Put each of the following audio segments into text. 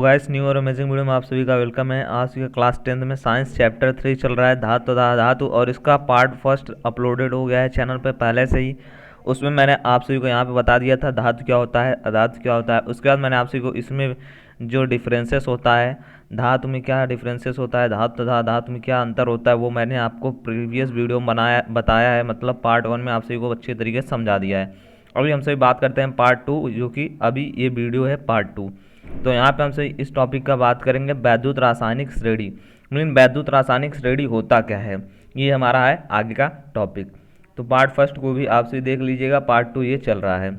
Guys, new और amazing video में आप सभी का वेलकम है। आज के क्लास 10th में साइंस चैप्टर 3 चल रहा है धातु तथा धातु, और इसका पार्ट फर्स्ट अपलोडेड हो गया है चैनल पे पहले से ही। उसमें मैंने आप सभी को यहाँ पे बता दिया था धातु क्या होता है, अधातु क्या होता है। उसके बाद मैंने आप सभी को इसमें जो डिफरेंसेस होता है, धातु में क्या डिफरेंसेस होता है, धातु तथा धातु में क्या अंतर होता है, वो मैंने आपको प्रीवियस वीडियो में बताया है। मतलब पार्ट 1 में आप सभी को अच्छे तरीके से समझा दिया है। अभी हम सभी बात करते हैं पार्ट 2, जो कि अभी ये वीडियो है पार्ट 2। तो यहाँ पे हमसे इस टॉपिक का बात करेंगे वैद्युत रासायनिक श्रेणी। मीन वैद्युत रासायनिक श्रेणी होता क्या है, ये हमारा है आगे का टॉपिक। तो पार्ट फर्स्ट को भी आपसे देख लीजिएगा, पार्ट 2 ये चल रहा है।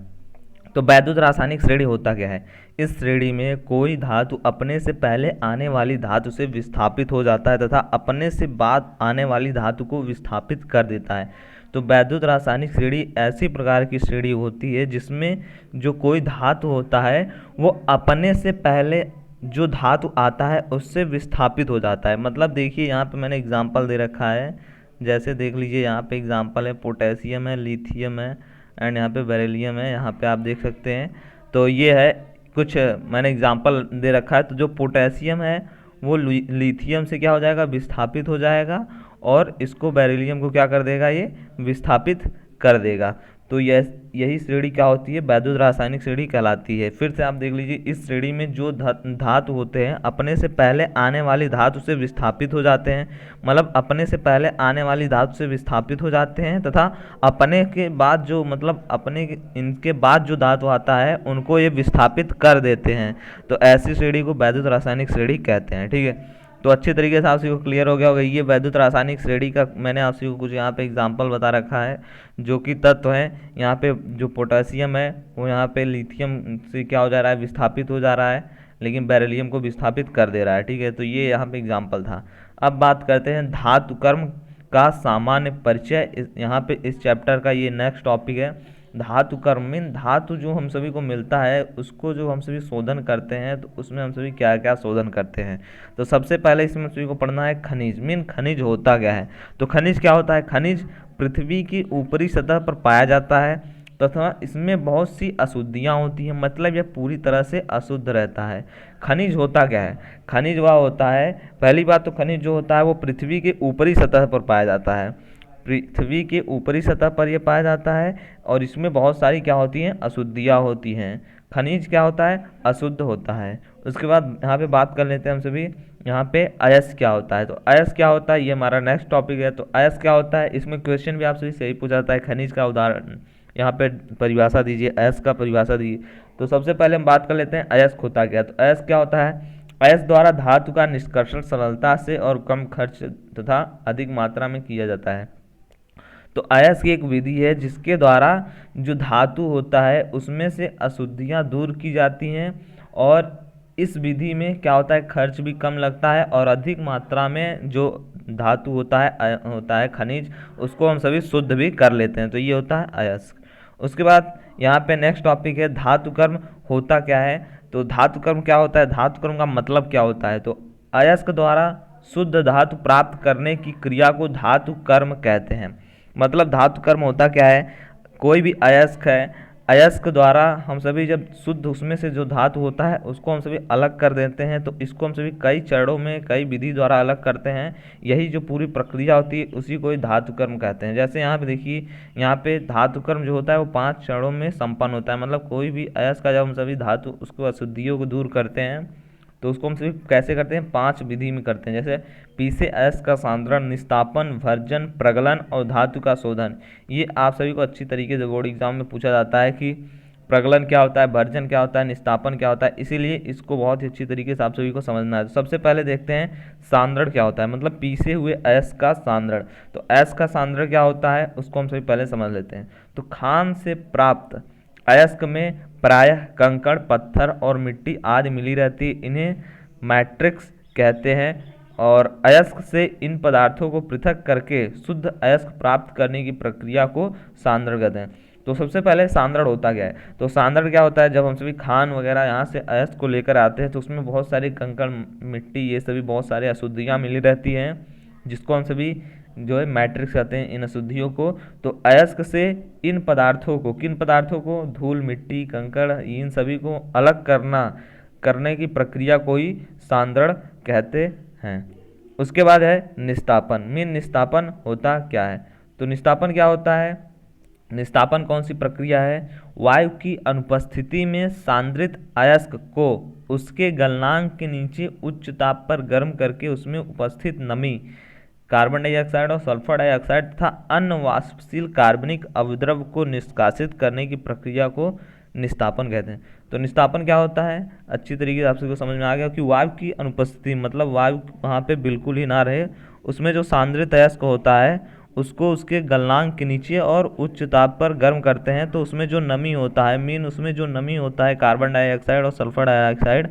तो वैद्युत रासायनिक श्रेणी होता क्या है, इस श्रेणी में कोई धातु अपने से पहले आने वाली धातु से विस्थापित हो जाता है तथा अपने से बाद आने वाली धातु को विस्थापित कर देता है। तो वैद्युत रासायनिक श्रेणी ऐसी प्रकार की श्रेणी होती है जिसमें जो कोई धातु होता है वो अपने से पहले जो धातु आता है उससे विस्थापित हो जाता है। मतलब देखिए यहाँ पे मैंने एग्जांपल दे रखा है, जैसे देख लीजिए यहाँ पे एग्जांपल है, पोटेशियम है, लिथियम है एंड यहाँ पे बेरिलियम है, यहाँ पे आप देख सकते हैं। तो ये है कुछ मैंने एग्जांपल दे रखा है। तो जो पोटेशियम है वो लिथियम से क्या हो जाएगा, विस्थापित हो जाएगा, और इसको बेरिलियम को क्या कर देगा, ये विस्थापित कर देगा। तो यही श्रेणी क्या होती है, वैद्युत रासायनिक श्रेणी कहलाती है। फिर से आप देख लीजिए, इस श्रेणी में जो धातु होते हैं अपने से पहले आने वाली धातु से विस्थापित हो जाते हैं। मतलब अपने से पहले आने वाली धातु से विस्थापित हो जाते हैं तथा अपने के बाद जो मतलब इनके बाद जो धातु आता है उनको ये विस्थापित कर देते हैं। तो ऐसी श्रेणी को वैद्युत रासायनिक श्रेणी कहते हैं। ठीक है, तो अच्छे तरीके से आप सभी को क्लियर हो गया होगा। ये वैद्युत रासायनिक श्रेणी का मैंने आप सभी को कुछ यहाँ पे एग्जांपल बता रखा है, जो कि तत्व हैं। यहाँ पे जो पोटेशियम है वो यहाँ पे लिथियम से क्या हो जा रहा है, विस्थापित हो जा रहा है, लेकिन बेरिलियम को विस्थापित कर दे रहा है। ठीक है, तो ये यहाँ पे एग्जाम्पल था। अब बात करते हैं धातु कर्म का सामान्य परिचय। यहाँ पे इस चैप्टर का ये नेक्स्ट टॉपिक है। धातु कर्म मीन धातु जो हम सभी को मिलता है उसको जो हम सभी शोधन करते हैं, तो उसमें हम सभी क्या क्या शोधन करते हैं। तो सबसे पहले इसमें हम सभी को पढ़ना है खनिज। मीन खनिज होता क्या है। तो खनिज क्या होता है, खनिज पृथ्वी की ऊपरी सतह पर पाया जाता है तथा इसमें बहुत सी अशुद्धियाँ होती हैं। मतलब यह पूरी तरह से अशुद्ध रहता है। खनिज होता क्या है, खनिज वह होता है, पहली बात तो खनिज जो होता है वो पृथ्वी के ऊपरी सतह पर पाया जाता है। पृथ्वी के ऊपरी सतह पर यह पाया जाता है और इसमें बहुत सारी क्या होती हैं, अशुद्धियाँ होती हैं। खनिज क्या होता है, अशुद्ध होता है। उसके बाद यहाँ पे बात कर लेते हैं हम सभी, यहाँ पे अयस्क क्या होता है। तो अयस्क क्या होता है, ये हमारा नेक्स्ट टॉपिक है। तो अयस्क क्या होता है, इसमें क्वेश्चन भी आपसे सही पूछा जाता है। खनिज का उदाहरण यहाँ पे परिभाषा दीजिए, अयस्क का परिभाषा दीजिए। तो सबसे पहले हम बात कर लेते हैं अयस्क होता क्या। तो अयस्क क्या होता है, अयस्क द्वारा धातु का निष्कर्षण सरलता से और कम खर्च तथा अधिक मात्रा में किया जाता है। तो अयस्क एक विधि है जिसके द्वारा जो धातु होता है उसमें से अशुद्धियाँ दूर की जाती हैं, और इस विधि में क्या होता है, खर्च भी कम लगता है और अधिक मात्रा में जो धातु होता है खनिज, उसको हम सभी शुद्ध भी कर लेते हैं। तो ये होता है अयस्क। उसके बाद यहाँ पे नेक्स्ट टॉपिक है धातु कर्म होता क्या है। तो धातु कर्म क्या होता है, धातु कर्म का मतलब क्या होता है। तो अयस्क द्वारा शुद्ध धातु प्राप्त करने की क्रिया को धातु कर्म कहते हैं। मतलब धातु कर्म होता क्या है, कोई भी अयस्क है, अयस्क द्वारा हम सभी जब शुद्ध उसमें से जो धातु होता है उसको हम सभी अलग कर देते हैं। तो इसको हम सभी कई चरणों में कई विधि द्वारा अलग करते हैं। यही जो पूरी प्रक्रिया होती है उसी को ही धातु कर्म कहते हैं। जैसे यहाँ पे देखिए, यहाँ पे धातु कर्म जो होता है वो 5 चरणों में संपन्न होता है। मतलब कोई भी अयस्क का जब हम सभी धातु उसको अशुद्धियों को दूर करते हैं तो उसको हम सिर्फ कैसे करते हैं, 5 विधि में करते हैं। जैसे पीसे अयस्क का सांद्रण, निस्तापन, भर्जन, प्रगलन और धातु का शोधन। ये आप सभी को अच्छी तरीके से बोर्ड एग्जाम में पूछा जाता है कि प्रगलन क्या होता है, भर्जन क्या होता है, निस्तापन क्या होता है। इसीलिए इसको बहुत ही अच्छी तरीके से आप सभी को समझना है। तो सबसे पहले देखते हैं सांद्रण क्या होता है, मतलब पीसे हुए अयस्क का सांद्रण। तो अयस्क का सांद्रण क्या होता है उसको हम सभी पहले समझ लेते हैं। तो खान से प्राप्त अयस्क में प्रायः कंकड़, पत्थर और मिट्टी आदि मिली रहती है। इन्हें मैट्रिक्स कहते हैं, और अयस्क से इन पदार्थों को पृथक करके शुद्ध अयस्क प्राप्त करने की प्रक्रिया को सांद्रण कहते हैं। तो सबसे पहले सांद्रण होता क्या है। तो सांद्रण क्या होता है, जब हम सभी खान वगैरह यहाँ से अयस्क को लेकर आते हैं तो उसमें बहुत सारी कंकड़, मिट्टी, ये सभी बहुत सारी अशुद्धियाँ मिली रहती हैं, जिसको हम सभी जो है मैट्रिक्स कहते हैं, इन अशुद्धियों को। तो अयस्क से इन पदार्थों को, किन पदार्थों को, धूल, मिट्टी, कंकड़, इन सभी को अलग करना करने की प्रक्रिया को ही सांद्रण कहते हैं। उसके बाद है निस्तापन। मीन निस्तापन होता क्या है? तो निस्तापन क्या होता है? निस्तापन कौन सी प्रक्रिया है? वायु की अनुपस्थिति में सांद्रित अयस्क को उसके गलनांक के नीचे उच्च ताप पर गर्म करके उसमें उपस्थित नमी, कार्बन डाइऑक्साइड और सल्फर डाइऑक्साइड तथा अन्य वाष्पशील कार्बनिक अवद्रव को निष्कासित करने की प्रक्रिया को निस्तापन कहते हैं। तो निस्तापन क्या होता है? अच्छी तरीके से आप सबको समझ में आ गया कि वायु की अनुपस्थिति मतलब वायु वहाँ पे बिल्कुल ही ना रहे, उसमें जो सांद्रित अयस्क होता है उसको उसके गलनांक के नीचे और उच्च ताप पर गर्म करते हैं, तो उसमें जो नमी होता है, मीन उसमें जो नमी होता है कार्बन डाइऑक्साइड और सल्फर डाइऑक्साइड,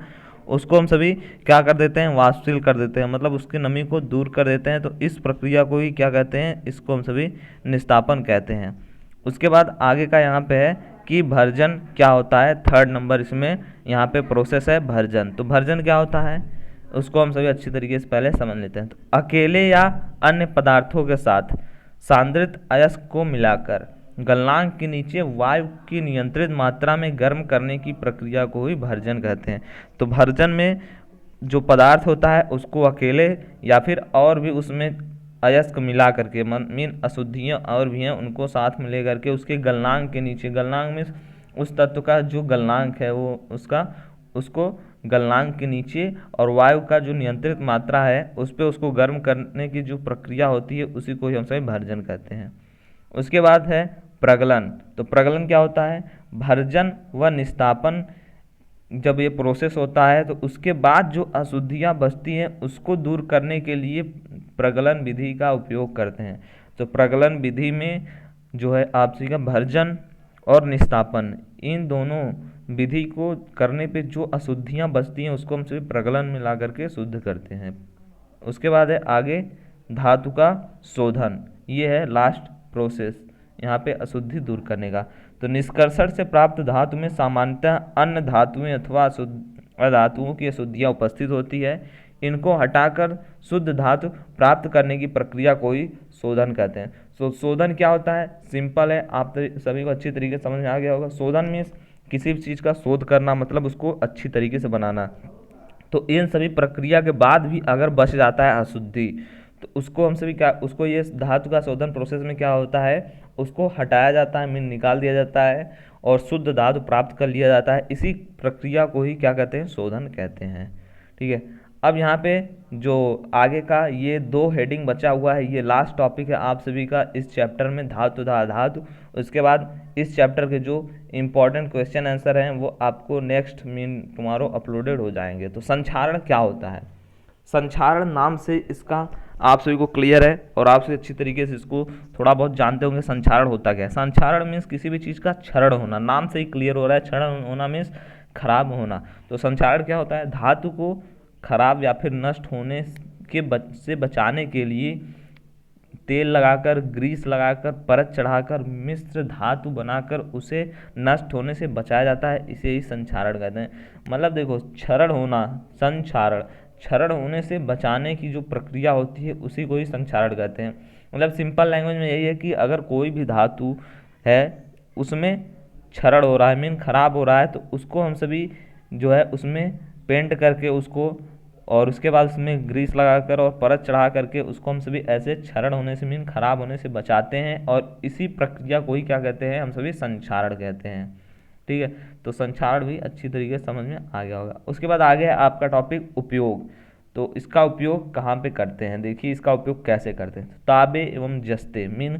उसको हम सभी क्या कर देते हैं? वाष्पशील कर देते हैं, मतलब उसकी नमी को दूर कर देते हैं। तो इस प्रक्रिया को ही क्या कहते हैं? इसको हम सभी निस्तापन कहते हैं। उसके बाद आगे का यहाँ पे है कि भर्जन क्या होता है। थर्ड नंबर इसमें यहाँ पे प्रोसेस है भर्जन। तो भर्जन क्या होता है उसको हम सभी अच्छी तरीके से पहले समझ लेते हैं। तो अकेले या अन्य पदार्थों के साथ सांद्रित अयस्क को मिलाकर गलनांक के नीचे वायु की नियंत्रित मात्रा में गर्म करने की प्रक्रिया को ही भर्जन कहते हैं। तो भर्जन में जो पदार्थ होता है उसको अकेले या फिर और भी उसमें अयस्क मिला करके मीन अशुद्धियाँ और भी हैं उनको साथ में ले करके उसके गलनांक के नीचे, गलनांक में उस तत्व का जो गलनांक है वो उसको गलनांक के नीचे और वायु का जो नियंत्रित मात्रा है उस पर उसको गर्म करने की जो प्रक्रिया होती है उसी को ही हम सभी भर्जन कहते हैं। उसके बाद है प्रगलन। तो प्रगलन क्या होता है? भर्जन व निस्तापन जब ये प्रोसेस होता है तो उसके बाद जो अशुद्धियाँ बचती हैं उसको दूर करने के लिए प्रगलन विधि का उपयोग करते हैं। तो प्रगलन विधि में जो है आपसी का भर्जन और निस्तापन, इन दोनों विधि को करने पे जो अशुद्धियाँ बचती हैं उसको हम सभी प्रगलन में ला करके शुद्ध करते हैं। उसके बाद है आगे धातु का शोधन। ये है लास्ट प्रोसेस यहाँ पे अशुद्धि दूर करने का। तो निष्कर्षण से प्राप्त धातु में सामान्यतः अन्य धातुएं अथवा अधातुओं की अशुद्धियाँ उपस्थित होती है। इनको हटाकर शुद्ध धातु प्राप्त करने की प्रक्रिया को ही शोधन कहते हैं। तो शोधन क्या होता है? सिंपल है, आप सभी को अच्छी तरीके से समझ में आ गया होगा। शोधन मीन्स किसी भी चीज़ का शोध करना, मतलब उसको अच्छी तरीके से बनाना। तो इन सभी प्रक्रिया के बाद भी अगर बच जाता है अशुद्धि तो उसको हम सभी क्या, उसको ये धातु का शोधन प्रोसेस में क्या होता है उसको हटाया जाता है, मीन निकाल दिया जाता है और शुद्ध धातु प्राप्त कर लिया जाता है। इसी प्रक्रिया को ही क्या कहते हैं? शोधन कहते हैं। ठीक है, अब यहाँ पे जो आगे का ये 2 हेडिंग बचा हुआ है, ये लास्ट टॉपिक है आप सभी का इस चैप्टर में, धातु तथा अधातु। उसके बाद इस चैप्टर के जो इम्पोर्टेंट क्वेश्चन आंसर हैं वो आपको नेक्स्ट मीन टुमारो अपलोडेड हो जाएंगे। तो संक्षारण क्या होता है? संक्षारण नाम से इसका आप सभी को क्लियर है और आप सभी अच्छी तरीके से इसको थोड़ा बहुत जानते होंगे। संक्षारण होता क्या है? संक्षारण मीन्स किसी भी चीज़ का क्षरण होना, नाम से ही क्लियर हो रहा है। क्षरण होना मीन्स खराब होना। तो संक्षारण क्या होता है? धातु को खराब या फिर नष्ट होने से बचाने के लिए तेल लगाकर, ग्रीस लगाकर, परत चढ़ाकर मिश्र धातु बनाकर उसे नष्ट होने से बचाया जाता है। इसे ही संक्षारण कहते हैं। मतलब देखो, क्षरण होना, संक्षारण, क्षरण होने से बचाने की जो प्रक्रिया होती है उसी को ही संक्षारण कहते हैं। मतलब सिंपल लैंग्वेज में यही है कि अगर कोई भी धातु है उसमें क्षरण हो रहा है, मीन खराब हो रहा है, तो उसको हम सभी जो है उसमें पेंट करके उसको और उसके बाद उसमें ग्रीस लगाकर और परत चढ़ा करके उसको हम सभी ऐसे क्षरण होने से मीन खराब होने से बचाते हैं और इसी प्रक्रिया को ही क्या कहते हैं? हम सभी संक्षारण कहते हैं। ठीक है, तो संक्षारण भी अच्छी तरीके से समझ में आ गया होगा। उसके बाद आगे है आपका टॉपिक उपयोग। तो इसका उपयोग कहाँ पे करते हैं? देखिए इसका उपयोग कैसे करते हैं। तांबे एवं जस्ते मीन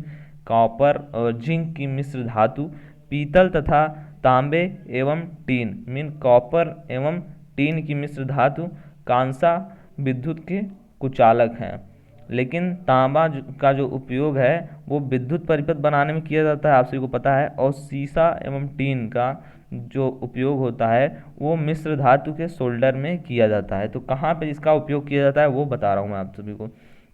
कॉपर और जिंक की मिश्र धातु, पीतल तथा तांबे एवं टीन मीन कॉपर एवं टीन की मिश्र धातु, कांसा विद्युत के कुचालक हैं। लेकिन तांबा का जो उपयोग है वो विद्युत परिपथ बनाने में किया जाता है, आप सभी को पता है। और सीसा एवं टीन का जो उपयोग होता है वो मिश्र धातु के सोल्डर में किया जाता है। तो कहाँ पे इसका उपयोग किया जाता है वो बता रहा हूँ मैं आप सभी को।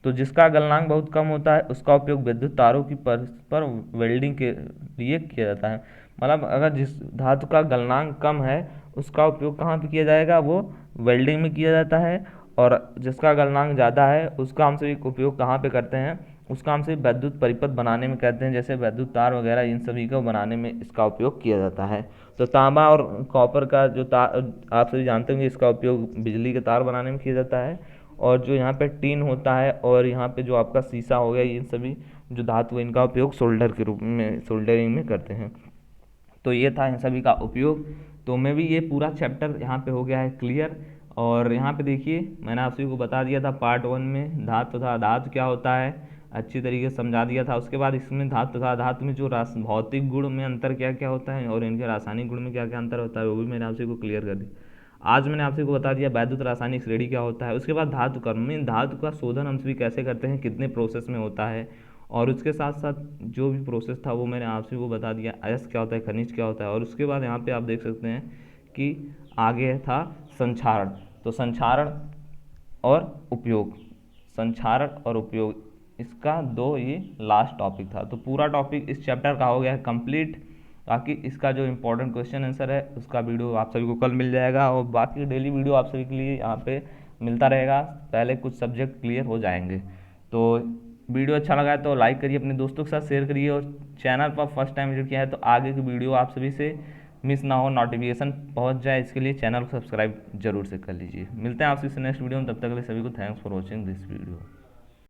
तो जिसका गलनांक बहुत कम होता है उसका उपयोग विद्युत तारों की पर वेल्डिंग के लिए किया जाता है। मतलब अगर जिस धातु का गलनांक कम है उसका उपयोग कहाँ पे किया जाएगा? वो वेल्डिंग में किया जाता है। और जिसका गलनांक ज़्यादा है उसका हम सभी उपयोग कहाँ पे करते हैं? उस काम से विद्युत परिपथ बनाने में कहते हैं, जैसे विद्युत तार वगैरह इन सभी को बनाने में इसका उपयोग किया जाता है। तो तांबा और कॉपर का जो तार आप सभी जानते होंगे, इसका उपयोग बिजली के तार बनाने में किया जाता है। और जो यहाँ पे टीन होता है और यहाँ पे जो आपका शीशा हो गया, ये सभी जो धातु है इनका उपयोग सोल्डर के रूप में, सोल्डरिंग में करते हैं। तो ये था इन सभी का उपयोग। तो मैं भी ये पूरा चैप्टर यहाँ पे हो गया है क्लियर। और यहाँ पे देखिए मैंने आप सभी को बता दिया था पार्ट 1 में धातु तथा धातु क्या होता है, अच्छी तरीके से समझा दिया था। उसके बाद इसमें धातु तथा धातु में जो भौतिक गुण में अंतर क्या क्या होता है और इनके रासायनिक गुण में क्या क्या अंतर होता है, वो भी मैंने आप सभी को क्लियर कर दिया। आज मैंने आप सभी को बता दिया वैद्युत रासायनिक श्रेणी क्या होता है। उसके बाद धातु कर्म में धातु का शोधन हम सभी कैसे करते हैं, कितने प्रोसेस में होता है, और उसके साथ साथ जो भी प्रोसेस था वो मैंने आप सभी को बता दिया। अयस्क क्या होता है, खनिज क्या होता है। और उसके बाद यहाँ पे आप देख सकते हैं कि आगे था संक्षारण। तो संक्षारण और उपयोग, संक्षारण और उपयोग, इसका दो ये लास्ट टॉपिक था। तो पूरा टॉपिक इस चैप्टर का हो गया है कंप्लीट। बाकी इसका जो इम्पोर्टेंट क्वेश्चन आंसर है उसका वीडियो आप सभी को कल मिल जाएगा, और बाकी डेली वीडियो आप सभी के लिए यहाँ पे मिलता रहेगा। पहले कुछ सब्जेक्ट क्लियर हो जाएंगे। तो वीडियो अच्छा लगा है तो लाइक करिए, अपने दोस्तों के साथ शेयर करिए, और चैनल पर फर्स्ट टाइम विजिट किया है तो आगे की वीडियो आप सभी से मिस ना हो, नोटिफिकेशन पहुंच जाए, इसके लिए चैनल को सब्सक्राइब जरूर से कर लीजिए। मिलते हैं आपसे नेक्स्ट वीडियो में, तब तक के लिए सभी को thanks for watching this video.